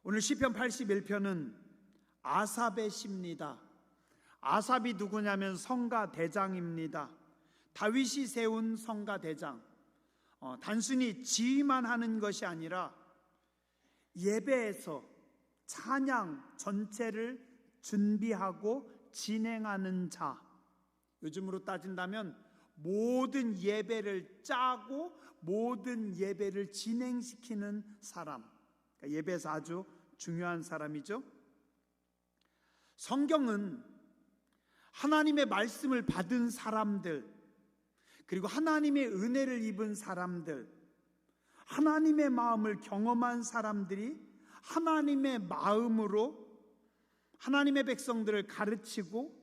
오늘 시편 81편은 아삽의 시입니다. 아삽이 누구냐면 성가 대장입니다. 다윗이 세운 성가 대장. 단순히 지휘만 하는 것이 아니라 예배에서 찬양 전체를 준비하고 진행하는 자. 요즘으로 따진다면 모든 예배를 짜고 모든 예배를 진행시키는 사람. 그러니까 예배에서 아주 중요한 사람이죠. 성경은 하나님의 말씀을 받은 사람들, 그리고 하나님의 은혜를 입은 사람들, 하나님의 마음을 경험한 사람들이 하나님의 마음으로 하나님의 백성들을 가르치고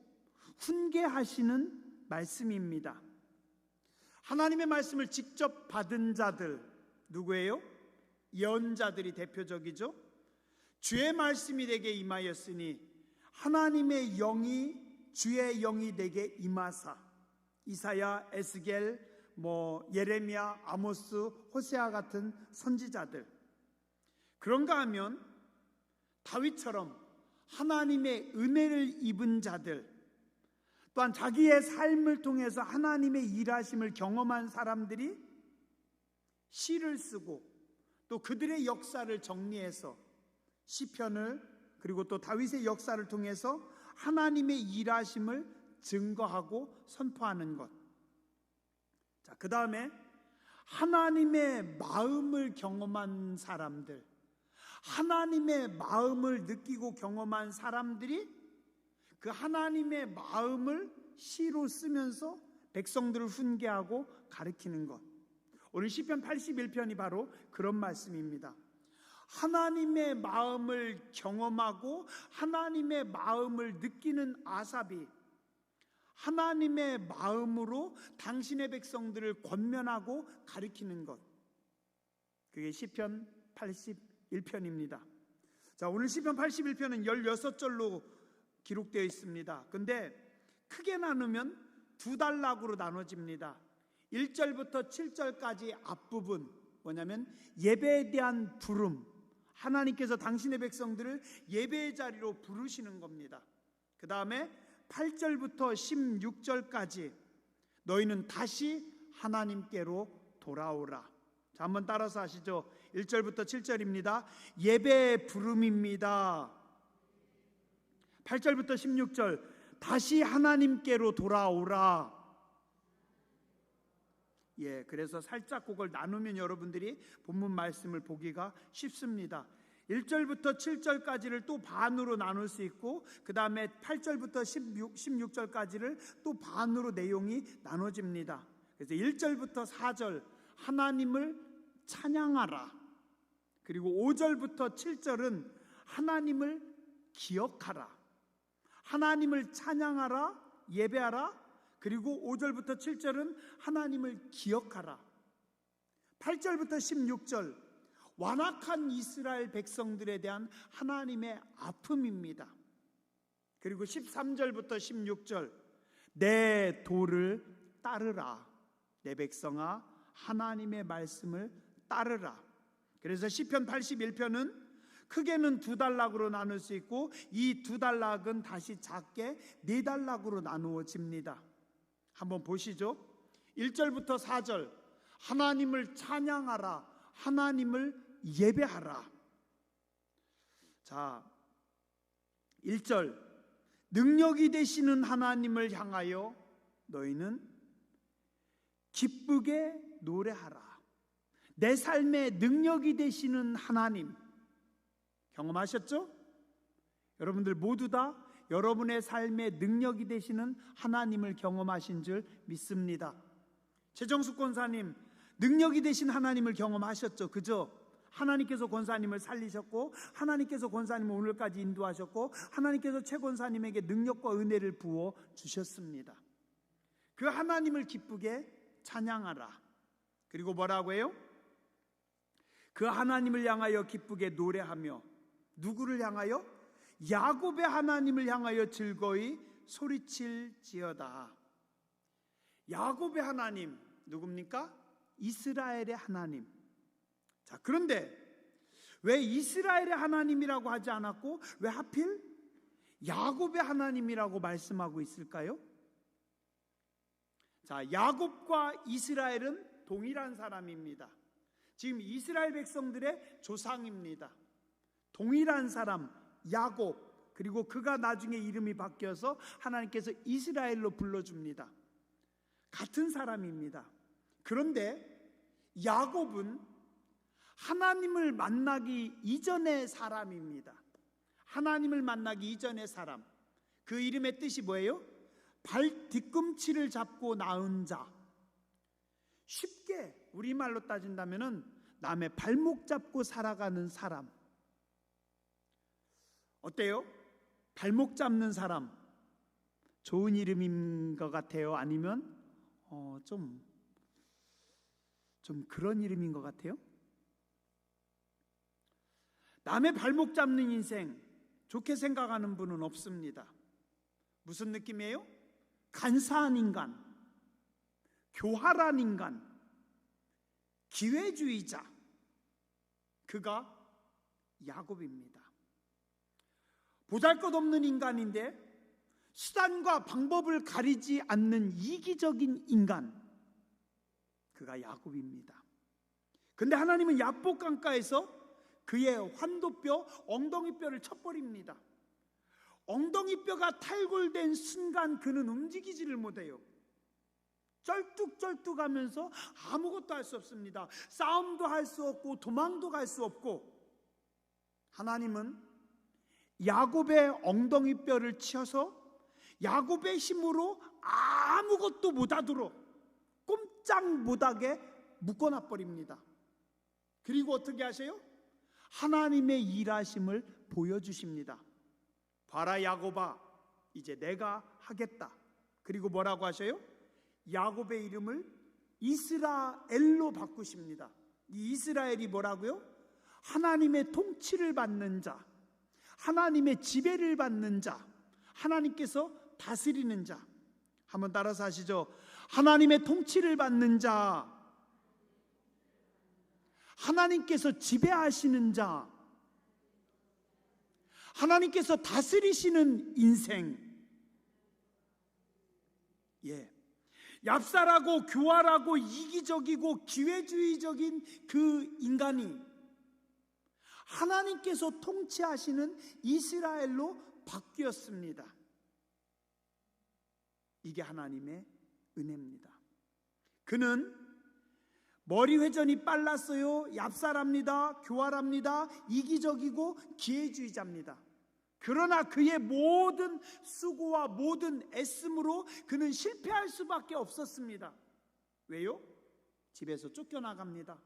훈계하시는 말씀입니다. 하나님의 말씀을 직접 받은 자들 누구예요? 예언자들이 대표적이죠. 주의 말씀이 내게 임하였으니 하나님의 영이 주의 영이 내게 임하사. 이사야, 에스겔, 예레미야, 아모스, 호세아 같은 선지자들. 그런가 하면 다윗처럼 하나님의 은혜를 입은 자들, 또한 자기의 삶을 통해서 하나님의 일하심을 경험한 사람들이 시를 쓰고 또 그들의 역사를 정리해서 시편을, 그리고 또 다윗의 역사를 통해서 하나님의 일하심을 증거하고 선포하는 것. 자, 그 다음에 하나님의 마음을 경험한 사람들, 하나님의 마음을 느끼고 경험한 사람들이 그 하나님의 마음을 시로 쓰면서 백성들을 훈계하고 가르치는 것. 오늘 시편 81편이 바로 그런 말씀입니다. 하나님의 마음을 경험하고 하나님의 마음을 느끼는 아삽이 하나님의 마음으로 당신의 백성들을 권면하고 가르치는 것. 그게 시편 81편입니다. 자, 오늘 시편 81편은 16절로 기록되어 있습니다. 근데 크게 나누면 두 단락으로 나눠집니다. 1절부터 7절까지 앞부분, 뭐냐면 예배에 대한 부름, 하나님께서 당신의 백성들을 예배의 자리로 부르시는 겁니다. 그 다음에 8절부터 16절까지 너희는 다시 하나님께로 돌아오라. 자, 한번 따라서 하시죠. 1절부터 7절입니다. 예배의 부름입니다. 8절부터 16절 다시 하나님께로 돌아오라. 그래서 살짝 그걸 나누면 여러분들이 본문 말씀을 보기가 쉽습니다. 1절부터 7절까지를 또 반으로 나눌 수 있고, 그 다음에 8절부터 16절까지를 또 반으로 내용이 나눠집니다. 그래서 1절부터 4절 하나님을 찬양하라. 그리고 5절부터 7절은 하나님을 기억하라. 하나님을 찬양하라, 예배하라. 그리고 5절부터 7절은 하나님을 기억하라. 8절부터 16절 완악한 이스라엘 백성들에 대한 하나님의 아픔입니다. 그리고 13절부터 16절 내 도를 따르라. 내 백성아 하나님의 말씀을 따르라. 그래서 시편 81편은 크게는 두 단락으로 나눌 수 있고, 이 두 단락은 다시 작게 네 단락으로 나누어집니다. 한번 보시죠. 1절부터 4절 하나님을 찬양하라, 하나님을 예배하라. 자, 1절 능력이 되시는 하나님을 향하여 너희는 기쁘게 노래하라. 내 삶에 능력이 되시는 하나님 경험하셨죠? 여러분들 모두 다 여러분의 삶에 능력이 되시는 하나님을 경험하신 줄 믿습니다. 최정숙 권사님 능력이 되신 하나님을 경험하셨죠? 그죠? 하나님께서 권사님을 살리셨고, 하나님께서 권사님을 오늘까지 인도하셨고, 하나님께서 최 권사님에게 능력과 은혜를 부어 주셨습니다. 그 하나님을 기쁘게 찬양하라. 그리고 뭐라고 해요? 그 하나님을 향하여 기쁘게 노래하며, 누구를 향하여? 야곱의 하나님을 향하여 즐거이 소리칠지어다. 야곱의 하나님 누굽니까? 이스라엘의 하나님. 자, 그런데 왜 이스라엘의 하나님이라고 하지 않았고 왜 하필 야곱의 하나님이라고 말씀하고 있을까요? 자, 야곱과 이스라엘은 동일한 사람입니다. 지금 이스라엘 백성들의 조상입니다. 동일한 사람 야곱, 그리고 그가 나중에 이름이 바뀌어서 하나님께서 이스라엘로 불러줍니다. 같은 사람입니다. 그런데 야곱은 하나님을 만나기 이전의 사람입니다. 하나님을 만나기 이전의 사람. 그 이름의 뜻이 뭐예요? 발 뒤꿈치를 잡고 낳은 자. 쉽게 우리말로 따진다면 남의 발목 잡고 살아가는 사람. 어때요? 발목 잡는 사람 좋은 이름인 것 같아요? 아니면 좀 그런 이름인 것 같아요? 남의 발목 잡는 인생 좋게 생각하는 분은 없습니다. 무슨 느낌이에요? 간사한 인간, 교활한 인간, 기회주의자. 그가 야곱입니다. 보잘것없는 인간인데 수단과 방법을 가리지 않는 이기적인 인간, 그가 야곱입니다. 근데 하나님은 야복 강가에서 그의 환도뼈, 엉덩이뼈를 쳐버립니다. 엉덩이뼈가 탈골된 순간 그는 움직이지를 못해요. 쩔뚝쩔뚝하면서 아무것도 할 수 없습니다. 싸움도 할 수 없고 도망도 갈 수 없고, 하나님은 야곱의 엉덩이뼈를 치어서 야곱의 힘으로 아무것도 못하도록 꼼짝 못하게 묶어놔버립니다. 그리고 어떻게 하세요? 하나님의 일하심을 보여주십니다. 봐라 야곱아, 이제 내가 하겠다. 그리고 뭐라고 하셔요? 야곱의 이름을 이스라엘로 바꾸십니다. 이 이스라엘이 뭐라고요? 하나님의 통치를 받는 자, 하나님의 지배를 받는 자, 하나님께서 다스리는 자. 한번 따라서 하시죠. 하나님의 통치를 받는 자, 하나님께서 지배하시는 자, 하나님께서 다스리시는 인생. 얍살하고 교활하고 이기적이고 기회주의적인 그 인간이 하나님께서 통치하시는 이스라엘로 바뀌었습니다. 이게 하나님의 은혜입니다. 그는 머리 회전이 빨랐어요. 얍살합니다. 교활합니다. 이기적이고 기회주의자입니다. 그러나 그의 모든 수고와 모든 애씀으로 그는 실패할 수밖에 없었습니다. 왜요? 집에서 쫓겨나갑니다.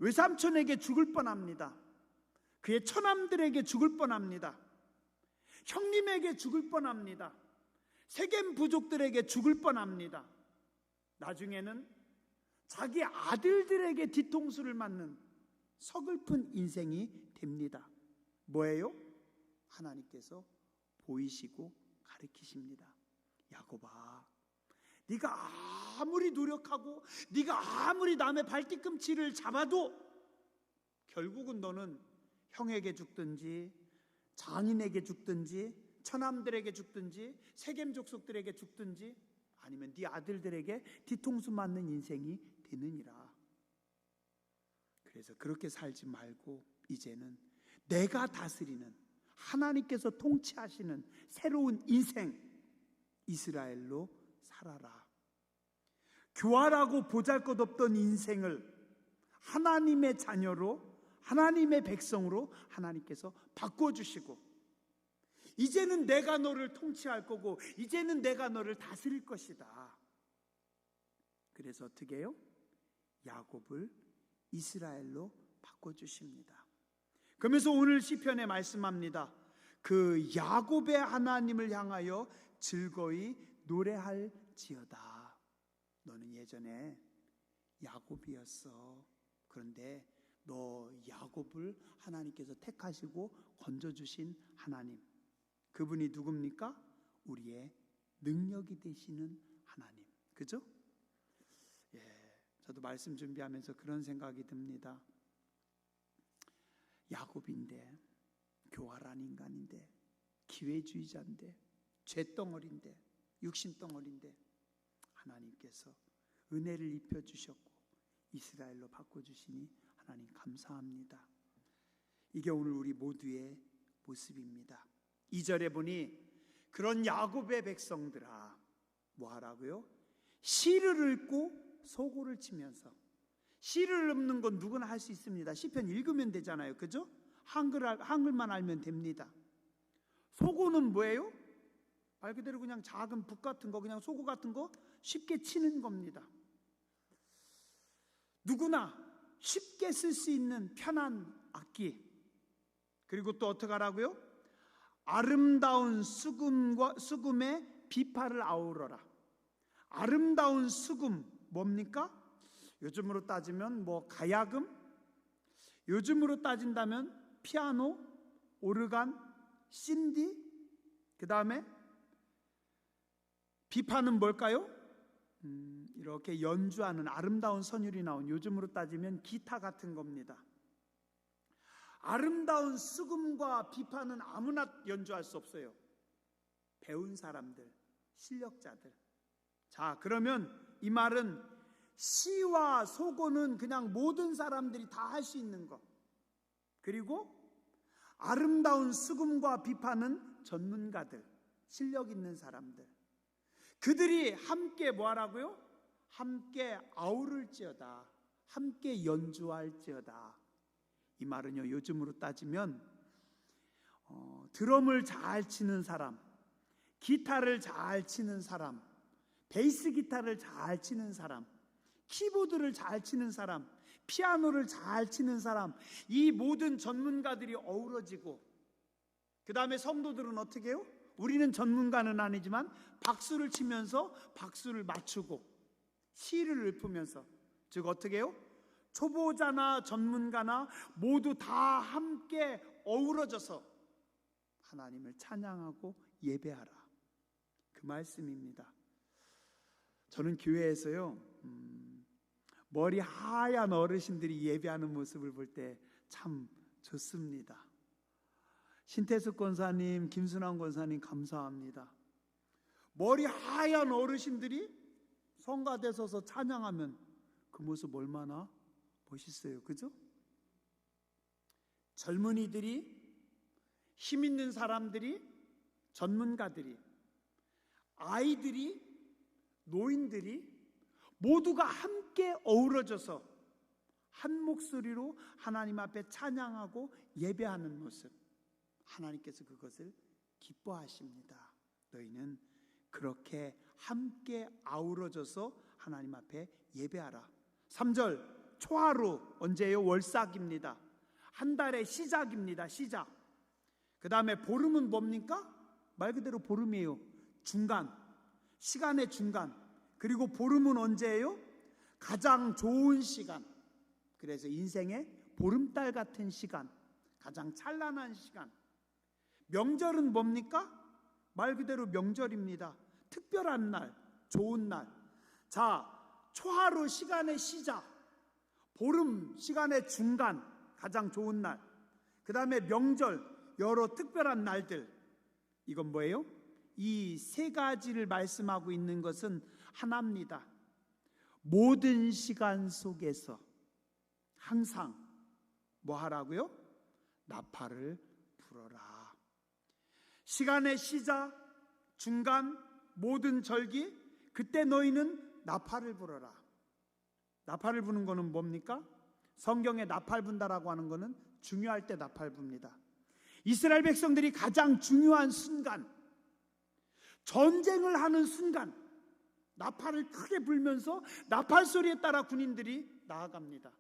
외삼촌에게 죽을 뻔합니다. 그의 처남들에게 죽을 뻔합니다. 형님에게 죽을 뻔합니다. 세겜 부족들에게 죽을 뻔합니다. 나중에는 자기 아들들에게 뒤통수를 맞는 서글픈 인생이 됩니다. 뭐예요? 하나님께서 보이시고 가르치십니다. 야곱아, 네가 아무리 노력하고 네가 아무리 남의 발뒤꿈치를 잡아도 결국은 너는 형에게 죽든지 장인에게 죽든지 처남들에게 죽든지 세겜 족속들에게 죽든지 아니면 네 아들들에게 뒤통수 맞는 인생이 되느니라. 그래서 그렇게 살지 말고 이제는 내가 다스리는 하나님께서 통치하시는 새로운 인생 이스라엘로 살아라. 교활하고 보잘것없던 인생을 하나님의 자녀로, 하나님의 백성으로 하나님께서 바꿔주시고, 이제는 내가 너를 통치할 거고 이제는 내가 너를 다스릴 것이다. 그래서 어떻게 해요? 야곱을 이스라엘로 바꿔주십니다. 그러면서 오늘 시편에 말씀합니다. 그 야곱의 하나님을 향하여 즐거이 노래할지어다. 너는 예전에 야곱이었어. 그런데 너 야곱을 하나님께서 택하시고 건져주신 하나님, 그분이 누굽니까? 우리의 능력이 되시는 하나님. 그죠? 저도 말씀 준비하면서 그런 생각이 듭니다. 야곱인데, 교활한 인간인데, 기회주의자인데, 죄덩어리인데, 육신덩어리인데 하나님께서 은혜를 입혀주셨고 이스라엘로 바꿔주시니 하나님 감사합니다. 이게 오늘 우리 모두의 모습입니다. 2절에 보니 그런 야곱의 백성들아 뭐하라고요? 시를 읽고 소고를 치면서. 시를 읽는 건 누구나 할 수 있습니다. 시편 읽으면 되잖아요, 그죠? 한글만 알면 됩니다. 소고는 뭐예요? 말 그대로 그냥 작은 북 같은 거, 그냥 소고 같은 거 쉽게 치는 겁니다. 누구나 쉽게 쓸 수 있는 편한 악기. 그리고 또 어떻게 하라고요? 아름다운 수금에 비파를 아우러라. 아름다운 수금 뭡니까? 요즘으로 따지면 뭐 가야금, 요즘으로 따진다면 피아노, 오르간, 신디, 그 다음에 비파는 뭘까요? 이렇게 연주하는 아름다운 선율이 나온, 요즘으로 따지면 기타 같은 겁니다. 아름다운 수금과 비파는 아무나 연주할 수 없어요. 배운 사람들, 실력자들. 자, 그러면 이 말은 시와 소고는 그냥 모든 사람들이 다 할 수 있는 것. 그리고 아름다운 수금과 비파는 전문가들, 실력 있는 사람들. 그들이 함께 뭐하라고요? 함께 아우를지어다, 함께 연주할지어다. 이 말은요, 요즘으로 따지면 드럼을 잘 치는 사람, 기타를 잘 치는 사람, 베이스 기타를 잘 치는 사람, 키보드를 잘 치는 사람, 피아노를 잘 치는 사람, 이 모든 전문가들이 어우러지고, 그 다음에 성도들은 어떻게 해요? 우리는 전문가는 아니지만 박수를 치면서 박수를 맞추고 시를 읊으면서, 즉 어떻게 해요? 초보자나 전문가나 모두 다 함께 어우러져서 하나님을 찬양하고 예배하라, 그 말씀입니다. 저는 교회에서요, 머리 하얀 어르신들이 예배하는 모습을 볼 때 참 좋습니다. 신태숙 권사님, 김순환 권사님 감사합니다. 머리 하얀 어르신들이 성가대 서서 찬양하면 그 모습 얼마나 멋있어요, 그죠? 젊은이들이, 힘 있는 사람들이, 전문가들이, 아이들이, 노인들이 모두가 함께 어우러져서 한 목소리로 하나님 앞에 찬양하고 예배하는 모습, 하나님께서 그것을 기뻐하십니다. 너희는 그렇게 함께 아우러져서 하나님 앞에 예배하라. 3절, 초하루, 언제요? 월삭입니다. 한 달의 시작입니다. 시작. 그 다음에 보름은 뭡니까? 말 그대로 보름이에요. 중간, 시간의 중간. 그리고 보름은 언제예요? 가장 좋은 시간. 그래서 인생의 보름달 같은 시간, 가장 찬란한 시간. 명절은 뭡니까? 말 그대로 명절입니다. 특별한 날, 좋은 날. 자, 초하루 시간의 시작, 보름 시간의 중간, 가장 좋은 날, 그 다음에 명절, 여러 특별한 날들. 이건 뭐예요? 이 세 가지를 말씀하고 있는 것은 하나입니다. 모든 시간 속에서 항상 뭐 하라고요? 나팔을 불어라. 시간의 시작, 중간, 모든 절기, 그때 너희는 나팔을 불어라. 나팔을 부는 거는 뭡니까? 성경에 나팔 분다라고 하는 거는 중요할 때 나팔 붑니다. 이스라엘 백성들이 가장 중요한 순간, 전쟁을 하는 순간, 나팔을 크게 불면서 나팔 소리에 따라 군인들이 나아갑니다.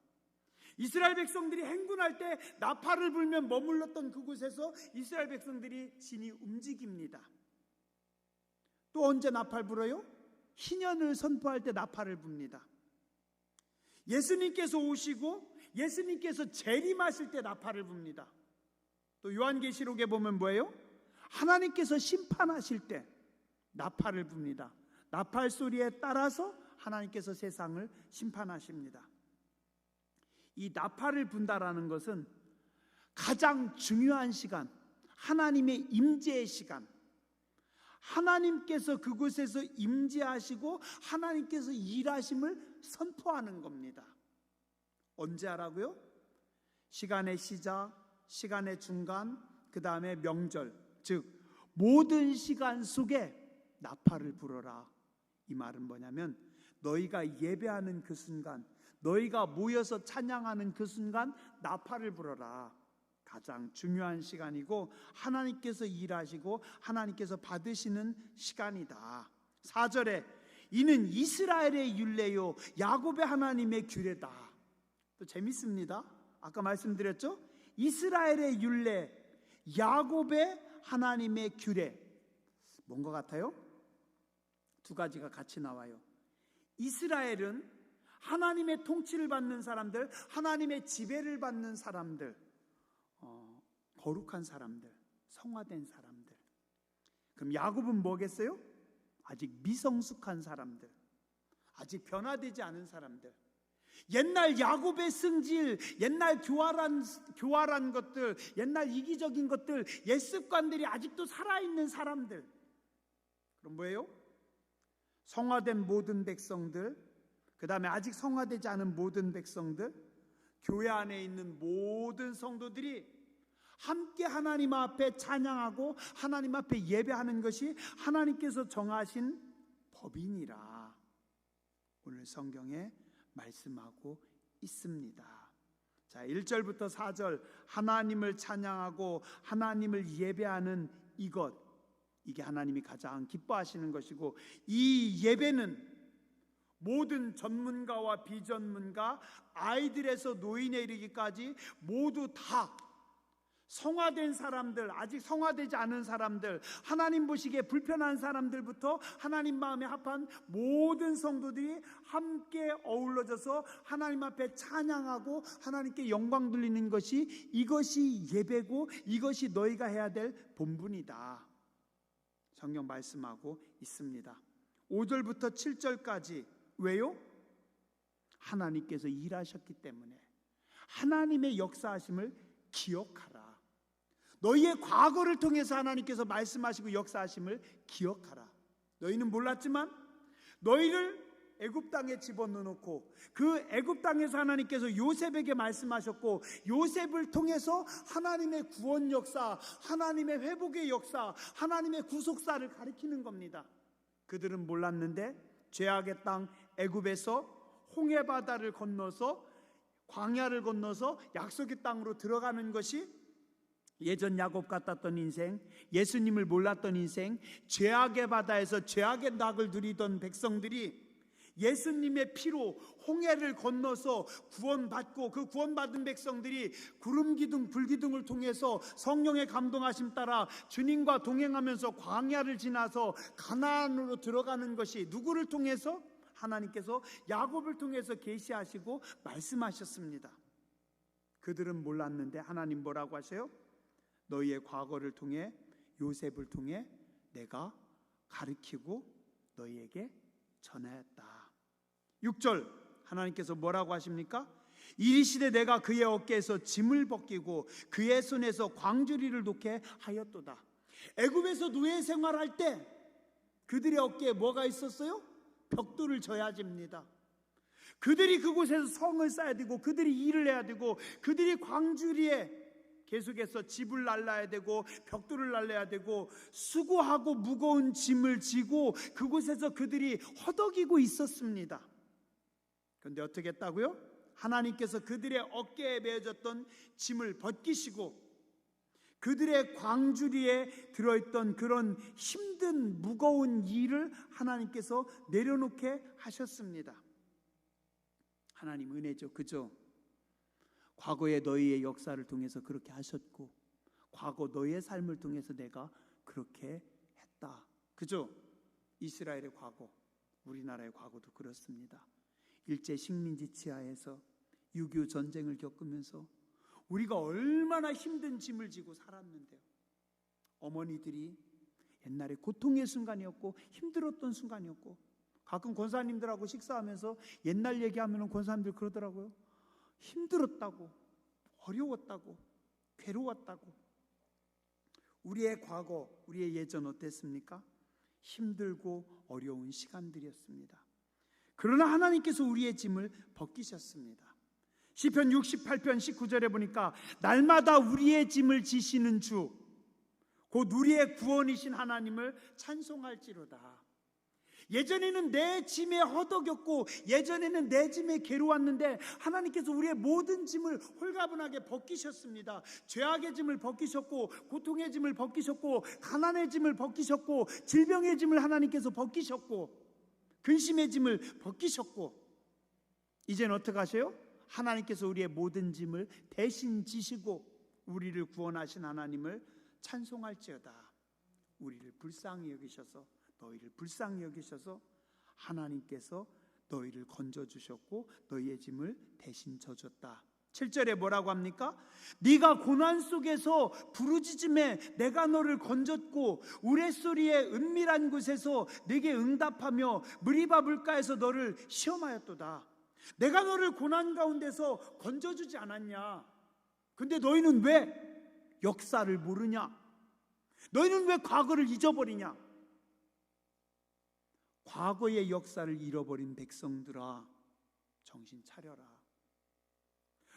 이스라엘 백성들이 행군할 때 나팔을 불면 머물렀던 그곳에서 이스라엘 백성들이 진이 움직입니다. 또 언제 나팔 불어요? 희년을 선포할 때 나팔을 붑니다. 예수님께서 오시고 예수님께서 재림하실 때 나팔을 붑니다. 또 요한계시록에 보면 뭐예요? 하나님께서 심판하실 때 나팔을 붑니다. 나팔 소리에 따라서 하나님께서 세상을 심판하십니다. 이 나팔을 분다라는 것은 가장 중요한 시간, 하나님의 임재의 시간, 하나님께서 그곳에서 임재하시고 하나님께서 일하심을 선포하는 겁니다. 언제 하라고요? 시간의 시작, 시간의 중간, 그 다음에 명절, 즉 모든 시간 속에 나팔을 불어라. 이 말은 뭐냐면 너희가 예배하는 그 순간, 너희가 모여서 찬양하는 그 순간 나팔을 불어라. 가장 중요한 시간이고 하나님께서 일하시고 하나님께서 받으시는 시간이다. 4절에 이는 이스라엘의 율례요 야곱의 하나님의 규례다. 또 재밌습니다. 아까 말씀드렸죠? 이스라엘의 율례, 야곱의 하나님의 규례. 뭔 것 같아요? 두 가지가 같이 나와요. 이스라엘은 하나님의 통치를 받는 사람들, 하나님의 지배를 받는 사람들, 거룩한 사람들, 성화된 사람들. 그럼 야곱은 뭐겠어요? 아직 미성숙한 사람들, 아직 변화되지 않은 사람들. 옛날 야곱의 승질, 옛날 교활한 것들, 옛날 이기적인 것들, 옛 습관들이 아직도 살아있는 사람들. 그럼 뭐예요? 성화된 모든 백성들, 그 다음에 아직 성화되지 않은 모든 백성들, 교회 안에 있는 모든 성도들이 함께 하나님 앞에 찬양하고 하나님 앞에 예배하는 것이 하나님께서 정하신 법이니라. 오늘 성경에 말씀하고 있습니다. 자, 1절부터 4절 하나님을 찬양하고 하나님을 예배하는 이게 하나님이 가장 기뻐하시는 것이고, 이 예배는 모든 전문가와 비전문가, 아이들에서 노인에 이르기까지 모두 다 성화된 사람들, 아직 성화되지 않은 사람들, 하나님 보시기에 불편한 사람들부터 하나님 마음에 합한 모든 성도들이 함께 어우러져서 하나님 앞에 찬양하고 하나님께 영광 돌리는 것이, 이것이 예배고 이것이 너희가 해야 될 본분이다. 성경 말씀하고 있습니다. 5절부터 7절까지. 왜요? 하나님께서 일하셨기 때문에 하나님의 역사하심을 기억하라. 너희의 과거를 통해서 하나님께서 말씀하시고 역사하심을 기억하라. 너희는 몰랐지만 너희를 애굽 땅에 집어넣고 그 애굽 땅에서 하나님께서 요셉에게 말씀하셨고, 요셉을 통해서 하나님의 구원 역사, 하나님의 회복의 역사, 하나님의 구속사를 가리키는 겁니다. 그들은 몰랐는데 죄악의 땅 애굽에서 홍해 바다를 건너서 광야를 건너서 약속의 땅으로 들어가는 것이 예전 야곱 같았던 인생, 예수님을 몰랐던 인생, 죄악의 바다에서 죄악의 낙을 누리던 백성들이 예수님의 피로 홍해를 건너서 구원받고, 그 구원받은 백성들이 구름기둥 불기둥을 통해서 성령의 감동하심 따라 주님과 동행하면서 광야를 지나서 가나안으로 들어가는 것이 누구를 통해서? 하나님께서 야곱을 통해서 계시하시고 말씀하셨습니다. 그들은 몰랐는데 하나님 뭐라고 하세요? 너희의 과거를 통해, 요셉을 통해 내가 가르치고 너희에게 전하였다. 6절 하나님께서 뭐라고 하십니까? 이르시되 내가 그의 어깨에서 짐을 벗기고 그의 손에서 광주리를 놓게 하였도다. 애굽에서 노예 생활할 때 그들의 어깨에 뭐가 있었어요? 벽돌을 져야 됩니다. 그들이 그곳에서 성을 쌓아야 되고, 그들이 일을 해야 되고, 그들이 광주리에 계속해서 집을 날라야 되고 벽돌을 날라야 되고 수고하고 무거운 짐을 지고 그곳에서 그들이 허덕이고 있었습니다. 그런데 어떻게 했다고요? 하나님께서 그들의 어깨에 매어졌던 짐을 벗기시고 그들의 광주리에 들어있던 그런 힘든 무거운 일을 하나님께서 내려놓게 하셨습니다. 하나님 은혜죠, 그죠? 과거의 너희의 역사를 통해서 그렇게 하셨고, 과거 너희의 삶을 통해서 내가 그렇게 했다. 그죠? 이스라엘의 과거, 우리나라의 과거도 그렇습니다. 일제 식민지 치하에서 6.25 전쟁을 겪으면서 우리가 얼마나 힘든 짐을 지고 살았는데요. 어머니들이 옛날에 고통의 순간이었고 힘들었던 순간이었고, 가끔 권사님들하고 식사하면서 옛날 얘기하면 권사님들 그러더라고요. 힘들었다고, 어려웠다고, 괴로웠다고. 우리의 과거, 우리의 예전 어땠습니까? 힘들고 어려운 시간들이었습니다. 그러나 하나님께서 우리의 짐을 벗기셨습니다. 시편 68편 19절에 보니까 날마다 우리의 짐을 지시는 주, 곧 우리의 구원이신 하나님을 찬송할지로다. 예전에는 내 짐에 허덕였고 예전에는 내 짐에 괴로웠는데 하나님께서 우리의 모든 짐을 홀가분하게 벗기셨습니다. 죄악의 짐을 벗기셨고 고통의 짐을 벗기셨고 가난의 짐을 벗기셨고 질병의 짐을 하나님께서 벗기셨고 근심의 짐을 벗기셨고 이제는 어떻게 하세요? 하나님께서 우리의 모든 짐을 대신 지시고 우리를 구원하신 하나님을 찬송할지어다. 우리를 불쌍히 여기셔서 너희를 불쌍히 여기셔서 하나님께서 너희를 건져주셨고 너희의 짐을 대신 져줬다. 7절에 뭐라고 합니까? 네가 고난 속에서 부르짖음에 내가 너를 건졌고 우레소리의 은밀한 곳에서 네게 응답하며 무리바 물가에서 너를 시험하였도다. 내가 너를 고난 가운데서 건져주지 않았냐? 근데 너희는 왜 역사를 모르냐? 너희는 왜 과거를 잊어버리냐? 과거의 역사를 잃어버린 백성들아, 정신 차려라.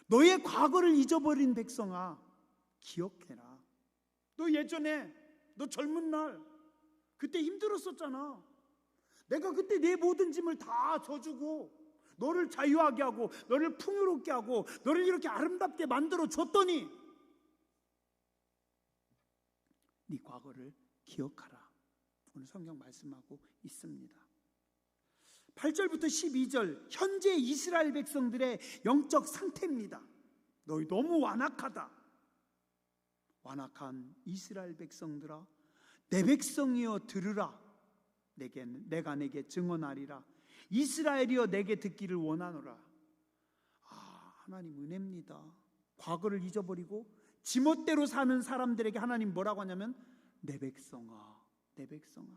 너의 과거를 잊어버린 백성아, 기억해라. 너 예전에, 너 젊은 날 그때 힘들었었잖아. 내가 그때 내 모든 짐을 다 져주고 너를 자유하게 하고 너를 풍요롭게 하고 너를 이렇게 아름답게 만들어 줬더니 네 과거를 기억하라. 오늘 성경 말씀하고 있습니다. 8절부터 12절 현재 이스라엘 백성들의 영적 상태입니다. 너희 너무 완악하다. 완악한 이스라엘 백성들아, 내 백성이여 들으라. 내가 내게 증언하리라. 이스라엘이여 내게 듣기를 원하노라. 하나님 은혜입니다. 과거를 잊어버리고 지멋대로 사는 사람들에게 하나님 뭐라고 하냐면 내 백성아, 내 백성아.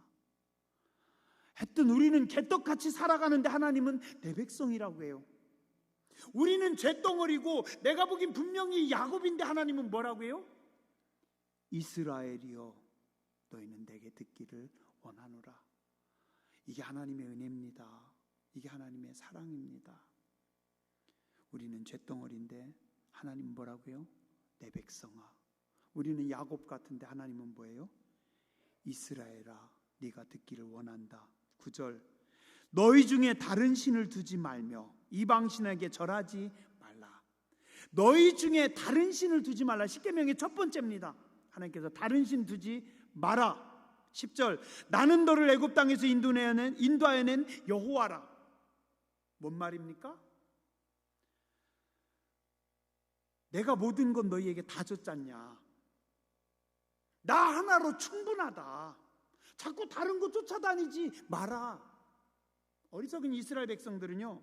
하여튼 우리는 개떡같이 살아가는데 하나님은 내 백성이라고 해요. 우리는 잿덩어리고 내가 보기엔 분명히 야곱인데 하나님은 뭐라고 해요? 이스라엘이여 너희는 내게 듣기를 원하노라. 이게 하나님의 은혜입니다. 이게 하나님의 사랑입니다. 우리는 잿덩어리인데 하나님 뭐라고 해요? 내 백성아. 우리는 야곱 같은데 하나님은 뭐예요? 이스라엘아 네가 듣기를 원한다. 9절 너희 중에 다른 신을 두지 말며 이방신에게 절하지 말라. 너희 중에 다른 신을 두지 말라. 십계명의 첫 번째입니다. 하나님께서 다른 신 두지 마라. 10절 나는 너를 애굽 땅에서 인도하여낸 여호와라. 뭔 말입니까? 내가 모든 건 너희에게 다 줬잖냐. 나 하나로 충분하다. 자꾸 다른 거 쫓아다니지 마라. 어리석은 이스라엘 백성들은요,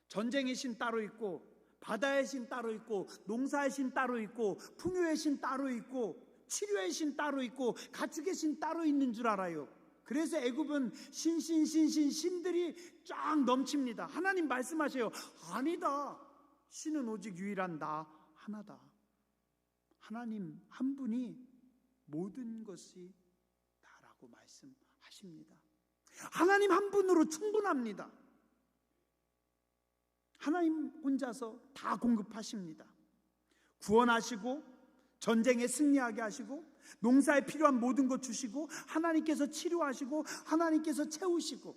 전쟁의 신 따로 있고 바다의 신 따로 있고 농사의 신 따로 있고 풍요의 신 따로 있고 치료의 신 따로 있고 가축의 신 따로 있는 줄 알아요. 그래서 애굽은 신들이 쫙 넘칩니다. 하나님 말씀하세요. 아니다. 신은 오직 유일한 나 하나다. 하나님 한 분이 모든 것이 다라고 말씀하십니다. 하나님 한 분으로 충분합니다. 하나님 혼자서 다 공급하십니다. 구원하시고 전쟁에 승리하게 하시고 농사에 필요한 모든 것 주시고 하나님께서 치료하시고 하나님께서 채우시고.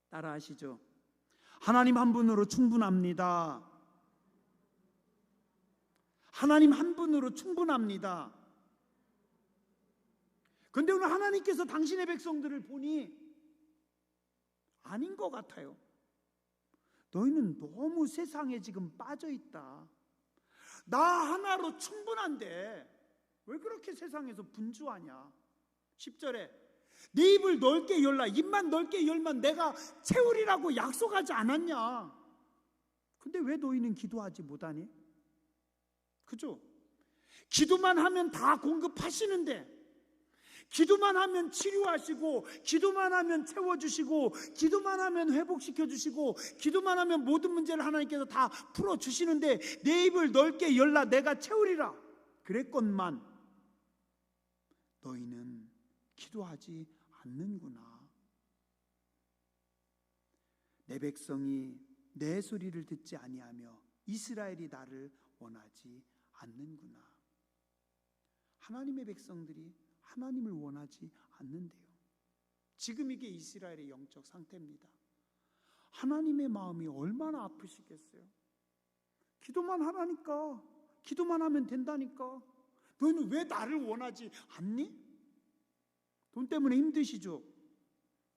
따라하시죠. 하나님 한 분으로 충분합니다. 하나님 한 분으로 충분합니다. 그런데 오늘 하나님께서 당신의 백성들을 보니 아닌 것 같아요. 너희는 너무 세상에 지금 빠져있다. 나 하나로 충분한데 왜 그렇게 세상에서 분주하냐. 10절에 네 입을 넓게 열라. 입만 넓게 열면 내가 채우리라고 약속하지 않았냐. 근데 왜 너희는 기도하지 못하니? 그죠? 기도만 하면 다 공급하시는데, 기도만 하면 치료하시고, 기도만 하면 채워주시고, 기도만 하면 회복시켜주시고, 기도만 하면 모든 문제를 하나님께서 다 풀어주시는데 내 입을 넓게 열라 내가 채우리라 그랬건만 너희는 기도하지 않는구나. 내 백성이 내 소리를 듣지 아니하며 이스라엘이 나를 원하지 않는구나. 하나님의 백성들이 하나님을 원하지 않는데요. 지금 이게 이스라엘의 영적 상태입니다. 하나님의 마음이 얼마나 아프시겠어요. 기도만 하라니까, 기도만 하면 된다니까. 너희는 왜 나를 원하지 않니? 돈 때문에 힘드시죠?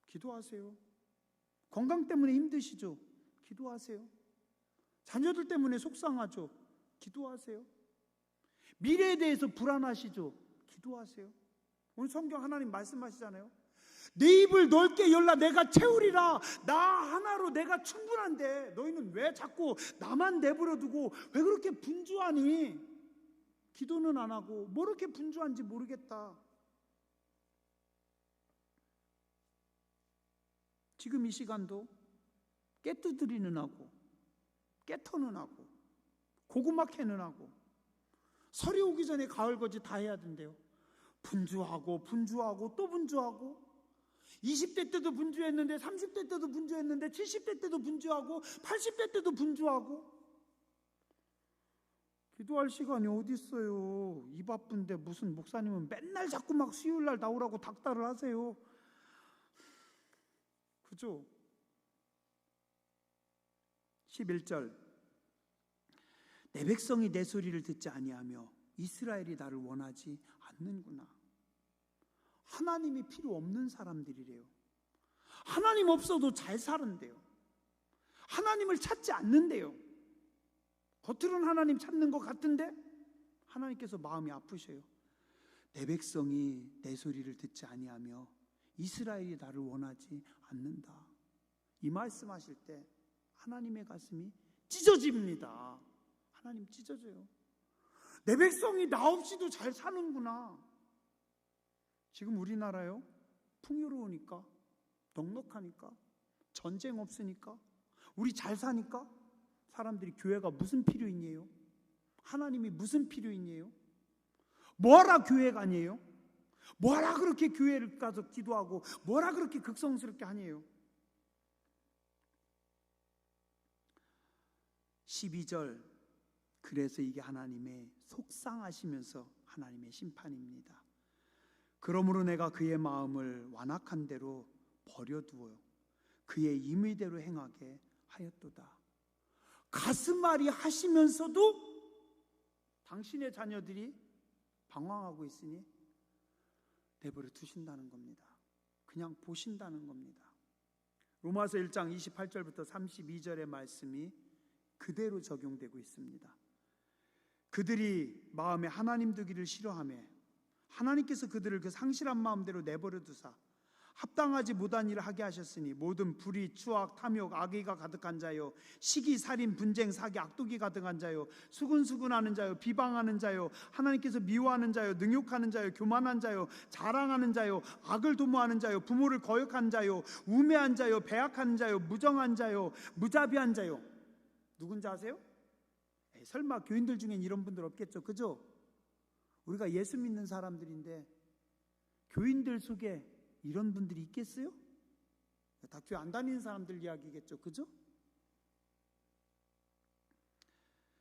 기도하세요. 건강 때문에 힘드시죠? 기도하세요. 자녀들 때문에 속상하죠? 기도하세요. 미래에 대해서 불안하시죠? 기도하세요. 오늘 성경 하나님 말씀하시잖아요. 내 입을 넓게 열라 내가 채우리라. 나 하나로 내가 충분한데 너희는 왜 자꾸 나만 내버려 두고 왜 그렇게 분주하니? 기도는 안 하고 뭐 이렇게 분주한지 모르겠다. 지금 이 시간도 깨뜨드리는 하고 깨터는 하고 고구마 캐는 하고 설이 오기 전에 가을거지 다 해야 된대요. 분주하고 또 분주하고 20대 때도 분주했는데 30대 때도 분주했는데 70대 때도 분주하고 80대 때도 분주하고. 기도할 시간이 어디 있어요. 이 바쁜데 무슨 목사님은 맨날 자꾸 막 수요일날 나오라고 닥달을 하세요. 그죠? 11절 내 백성이 내 소리를 듣지 아니하며 이스라엘이 나를 원하지 않는구나. 하나님이 필요 없는 사람들이래요. 하나님 없어도 잘 사는데요. 하나님을 찾지 않는데요. 겉으로는 하나님 찾는 것 같은데 하나님께서 마음이 아프셔요. 내 백성이 내 소리를 듣지 아니하며 이스라엘이 나를 원하지 않는다. 이 말씀하실 때 하나님의 가슴이 찢어집니다. 하나님 찢어져요. 내 백성이 나 없이도 잘 사는구나. 지금 우리나라요, 풍요로우니까, 넉넉하니까, 전쟁 없으니까, 우리 잘 사니까 사람들이 교회가 무슨 필요 있냐요? 하나님이 무슨 필요 있냐요? 뭐하라 교회 가냐요? 뭐하라 그렇게 교회를 가서 기도하고 뭐하라 그렇게 극성스럽게 하냐요? 12절 그래서 이게 하나님의 속상하시면서 하나님의 심판입니다. 그러므로 내가 그의 마음을 완악한 대로 버려두어요. 그의 임의대로 행하게 하였도다. 가슴앓이 하시면서도 당신의 자녀들이 방황하고 있으니 내버려 두신다는 겁니다. 그냥 보신다는 겁니다. 로마서 1장 28절부터 32절의 말씀이 그대로 적용되고 있습니다. 그들이 마음에 하나님 두기를 싫어하며 하나님께서 그들을 그 상실한 마음대로 내버려 두사 합당하지 못한 일을 하게 하셨으니 모든 불의, 추악, 탐욕, 악의가 가득한 자요 시기, 살인, 분쟁, 사기, 악독이 가득한 자요 수군수군하는 자요 비방하는 자요 하나님께서 미워하는 자요 능욕하는 자요 교만한 자요 자랑하는 자요 악을 도모하는 자요 부모를 거역한 자요 우매한 자요 배악한 자요 무정한 자요 무자비한 자요. 누군지 아세요? 설마 교인들 중엔 이런 분들 없겠죠, 그죠? 우리가 예수 믿는 사람들인데 교인들 속에 이런 분들이 있겠어요? 다 교회 안 다니는 사람들 이야기겠죠, 그죠?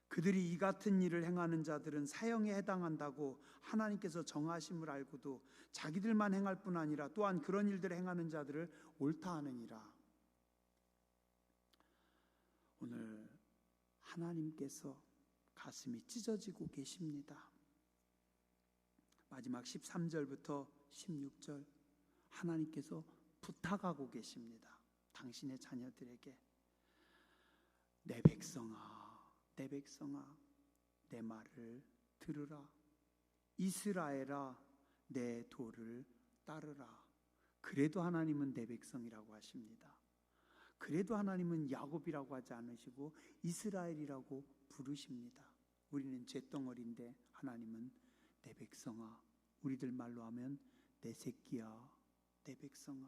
그들이 이 같은 일을 행하는 자들은 사형에 해당한다고 하나님께서 정하심을 알고도 자기들만 행할 뿐 아니라 또한 그런 일들을 행하는 자들을 옳다 하느니라. 오늘 하나님께서 가슴이 찢어지고 계십니다. 마지막 13절부터 16절 하나님께서 부탁하고 계십니다. 당신의 자녀들에게 내 백성아, 내 백성아, 내 말을 들으라. 이스라엘아, 내 도를 따르라. 그래도 하나님은 내 백성이라고 하십니다. 그래도 하나님은 야곱이라고 하지 않으시고 이스라엘이라고 부르십니다. 우리는 잿덩어리인데 하나님은 내 백성아, 우리들 말로 하면 내 새끼야, 내 백성아,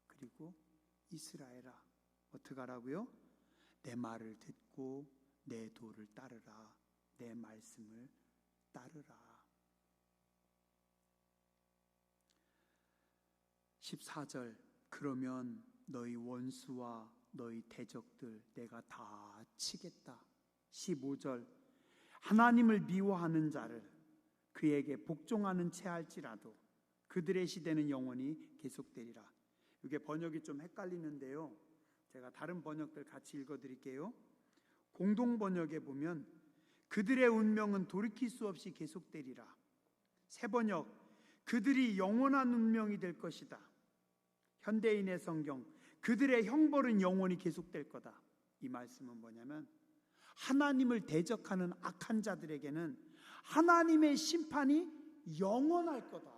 그리고 이스라엘아, 어떻게 하라고요? 내 말을 듣고 내 도를 따르라. 내 말씀을 따르라. 14절, 그러면 너희 원수와 너희 대적들 내가 다 치겠다. 15절, 하나님을 미워하는 자를 그에게 복종하는 채 할지라도 그들의 시대는 영원히 계속되리라. 이게 번역이 좀 헷갈리는데요, 제가 다른 번역들 같이 읽어드릴게요. 공동 번역에 보면 그들의 운명은 돌이킬 수 없이 계속되리라. 새 번역, 그들이 영원한 운명이 될 것이다. 현대인의 성경, 그들의 형벌은 영원히 계속될 거다. 이 말씀은 뭐냐면 하나님을 대적하는 악한 자들에게는 하나님의 심판이 영원할 거다.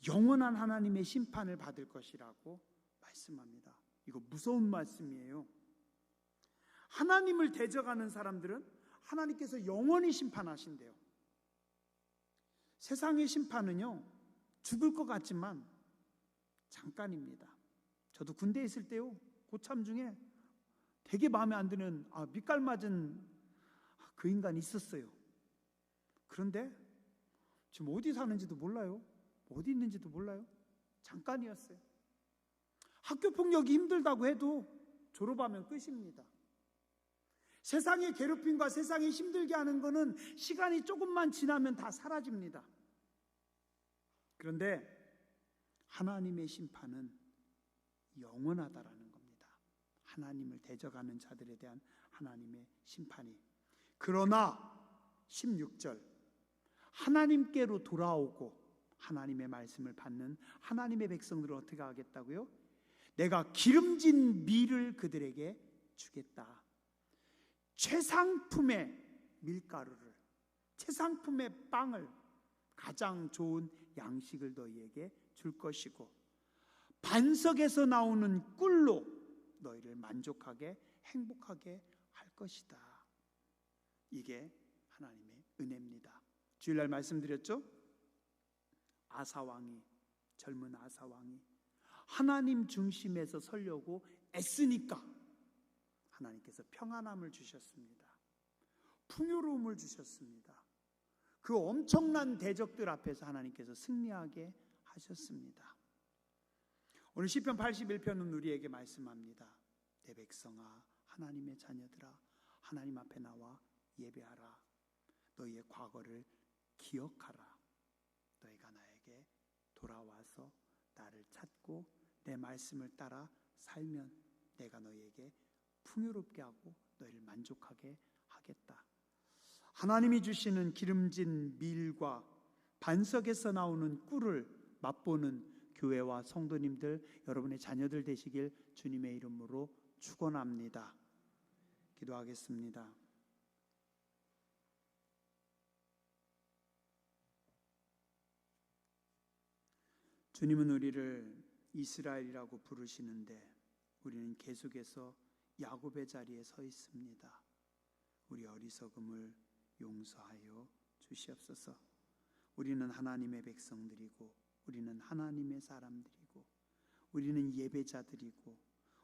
영원한 하나님의 심판을 받을 것이라고 말씀합니다. 이거 무서운 말씀이에요. 하나님을 대적하는 사람들은 하나님께서 영원히 심판하신대요. 세상의 심판은요, 죽을 것 같지만 잠깐입니다. 저도 군대에 있을 때요, 고참 중에 되게 마음에 안 드는 밑갈 맞은 그 인간이 있었어요. 그런데 지금 어디 사는지도 몰라요. 어디 있는지도 몰라요. 잠깐이었어요. 학교 폭력이 힘들다고 해도 졸업하면 끝입니다. 세상의 괴롭힘과 세상이 힘들게 하는 것은 시간이 조금만 지나면 다 사라집니다. 그런데 하나님의 심판은 영원하다라는 겁니다. 하나님을 대적하는 자들에 대한 하나님의 심판이. 그러나 16절, 하나님께로 돌아오고 하나님의 말씀을 받는 하나님의 백성들은 어떻게 하겠다고요? 내가 기름진 밀을 그들에게 주겠다. 최상품의 밀가루를, 최상품의 빵을, 가장 좋은 양식을 너희에게 줄 것이고 반석에서 나오는 꿀로 너희를 만족하게 행복하게 할 것이다. 이게 하나님의 은혜입니다. 주일날 말씀드렸죠? 아사왕이, 젊은 아사왕이 하나님 중심에서 서려고 애쓰니까 하나님께서 평안함을 주셨습니다. 풍요로움을 주셨습니다. 그 엄청난 대적들 앞에서 하나님께서 승리하게 하셨습니다. 오늘 시편 81편은 우리에게 말씀합니다. 내 백성아, 하나님의 자녀들아, 하나님 앞에 나와 예배하라. 너희의 과거를 기억하라. 너희가 나에게 돌아와서 나를 찾고 내 말씀을 따라 살면 내가 너희에게 풍요롭게 하고 너희를 만족하게 하겠다. 하나님이 주시는 기름진 밀과 반석에서 나오는 꿀을 맛보는 교회와 성도님들, 여러분의 자녀들 되시길 주님의 이름으로 축원합니다. 기도하겠습니다. 주님은 우리를 이스라엘이라고 부르시는데 우리는 계속해서 야곱의 자리에 서 있습니다. 우리 어리석음을 용서하여 주시옵소서. 우리는 하나님의 백성들이고 우리는 하나님의 사람들이고 우리는 예배자들이고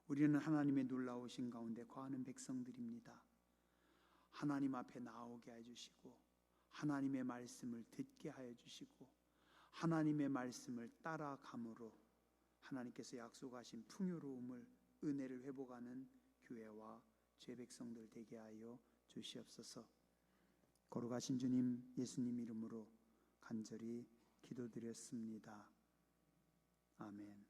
우리는 하나님의 놀라우신 가운데 거하는 백성들입니다. 하나님 앞에 나오게 해주시고 하나님의 말씀을 듣게 하여 주시고 하나님의 말씀을 따라감으로 하나님께서 약속하신 풍요로움을, 은혜를 회복하는 교회와 죄 백성들 되게 하여 주시옵소서. 거룩하신 주님, 예수님 이름으로 간절히 기도드렸습니다. 아멘.